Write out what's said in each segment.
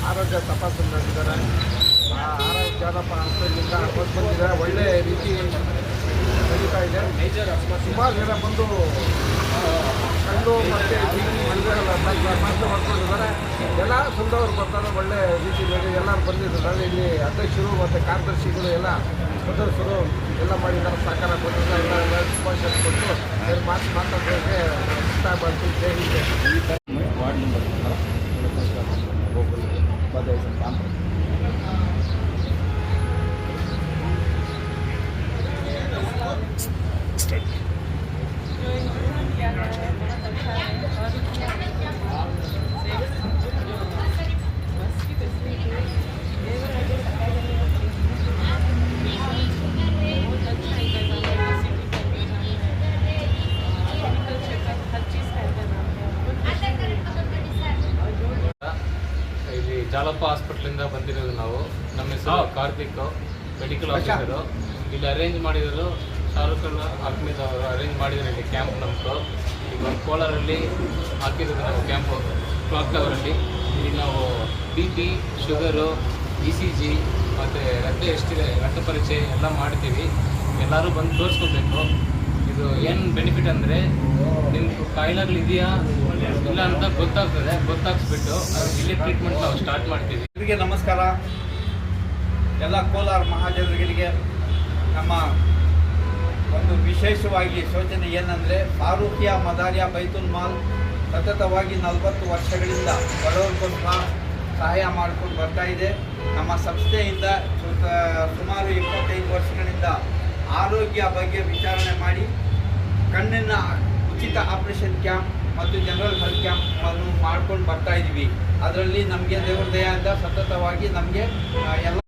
ಆರೋಗ್ಯ ತಪಾಸಣೆ ನಡೆಸಿದ್ದಾರೆ. ಆರೋಗ್ಯ ಹಾಸ್ಪಿಟಲಿಂದ ಬಂದಿದ್ದಾರೆ. ಒಳ್ಳೆ ರೀತಿ ನಡೀತಾ ಇದೆ. ಸುಮಾರು ಜನ ಬಂದು ಕಣ್ಣು ಮತ್ತು ಮಾತ್ರ ಮಾಡ್ಕೊಂಡಿದ್ದಾರೆ. ಎಲ್ಲ ಸಂದವರು ಬರ್ತಾರೆ. ಒಳ್ಳೆ ರೀತಿ ಎಲ್ಲರೂ ಬಂದಿದ್ದಾರೆ. ಇಲ್ಲಿ ಅಧ್ಯಕ್ಷರು ಮತ್ತು ಕಾರ್ಯದರ್ಶಿಗಳು ಎಲ್ಲ ಸದಸ್ಯರು ಎಲ್ಲ ಮಾಡಿದ್ದಾರೆ. ಸಹಕಾರ ಕೊಟ್ಟಿದ್ದಾರೆ. ಎಲ್ಲ ಶುಭಾಶಯ ಕೊಟ್ಟು ಮಾತಾಡೋಕ್ಕೆ ಇಷ್ಟ ಮಾಡ್ತೀನಿ. ಜೈ ಹಿಂದ್. ವಾರ್ಡ್ ನಂಬರ್ ಇಲ್ಲಿ ಜಾಲಪ್ಪ ಹಾಸ್ಪಿಟ್ಲಿಂದ ಬಂದಿರೋದು ನಾವು. ನಮ್ಮ ಹೆಸರು ಕಾರ್ತಿಕ್, ಮೆಡಿಕಲ್ ಆಫೀಸರು. ಇಲ್ಲಿ ಅರೇಂಜ್ ಮಾಡಿದ್ರು ಶಾರುಖ್ ಅಹ್ಮದ್ ಅವರು ಅರೇಂಜ್ ಮಾಡಿದ್ರು ಇಲ್ಲಿ ಕ್ಯಾಂಪ್. ನಮ್ಮದು ಈಗ ಕೋಲಾರಲ್ಲಿ ಹಾಕಿದ್ರು ನಾವು ಕ್ಯಾಂಪು ಕ್ಲಾಕ್ ಟವರಲ್ಲಿ. ಇಲ್ಲಿ ನಾವು BP, ಶುಗರು, ECG ಮತ್ತು ರಕ್ತ ಪರೀಕ್ಷೆ ಎಲ್ಲ ಮಾಡ್ತೀವಿ. ಎಲ್ಲರೂ ಬಂದು ತೋರಿಸ್ಕೋಬೇಕು. ಇದು ಏನು ಬೆನಿಫಿಟ್ ಅಂದರೆ ನಿಮ್ಮ ಕಾಯಿಲೆಗಳಿದೆಯಾ ಇಲ್ಲ ಅಂತ ಗೊತ್ತಾಗ್ಸ್ಬಿಟ್ಟು ಇಲ್ಲೇ ಟ್ರೀಟ್ಮೆಂಟ್ ನಾವು ಸ್ಟಾರ್ಟ್ ಮಾಡ್ತೀವಿ. ಇವರಿಗೆ ನಮಸ್ಕಾರ. ಎಲ್ಲ ಕೋಲಾರ ಮಹಾಜನರಿಗೆ ನಮ್ಮ ಒಂದು ವಿಶೇಷವಾಗಿ ಸೂಚನೆ ಏನಂದರೆ, ಫಾರೂಕಿಯಾ ಮದಾರಿಯಾ ಬೈತುಲ್ ಮಾಲ್ ಸತತವಾಗಿ 40 ವರ್ಷಗಳಿಂದ ಬಡವರಿಗೋಸ್ಕರ ಸಹಾಯ ಮಾಡಿಕೊಂಡು ಬರ್ತಾ ಇದೆ. ನಮ್ಮ ಸಂಸ್ಥೆಯಿಂದ ಸುಮಾರು 25 ವರ್ಷಗಳಿಂದ ಆರೋಗ್ಯ ಬಗ್ಗೆ ವಿಚಾರಣೆ ಮಾಡಿ ಕಣ್ಣಿನ ಉಚಿತ ಆಪರೇಷನ್ ಕ್ಯಾಂಪ್ ಮತ್ತು ಜನರಲ್ ಹೆಲ್ತ್ ಕ್ಯಾಂಪ್ ಅನ್ನು ಮಾಡ್ಕೊಂಡು ಬರ್ತಾ ಇದ್ದೀವಿ. ಅದರಲ್ಲಿ ನಮಗೆ ದೇವರ ದಯೆಯಿಂದ ಸತತವಾಗಿ ನಮಗೆ ಎಲ್ಲ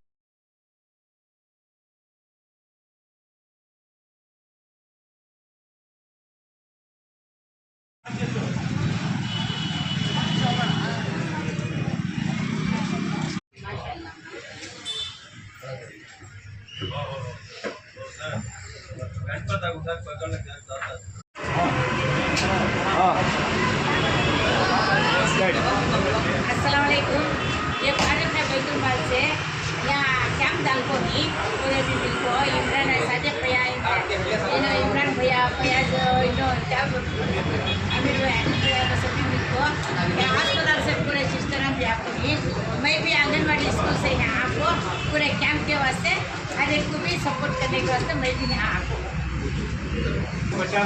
अस्सलामुअलैकुम। ये फारूक है बैतुल माल से। यहाँ कैंप डालको नहीं पूरे दिन को इमरान साजिद भैया इमरान भैया फयाज आमिर भैया सभी मिलको यहाँ अस्पताल से पूरे सिस्टर हम आपको नहीं। मैं भी आंगनबाड़ी स्कूल से यहाँ आपको पूरे कैंप के वास्ते हर एक को भी सपोर्ट करने के वास्ते मैं भी यहाँ आपको 50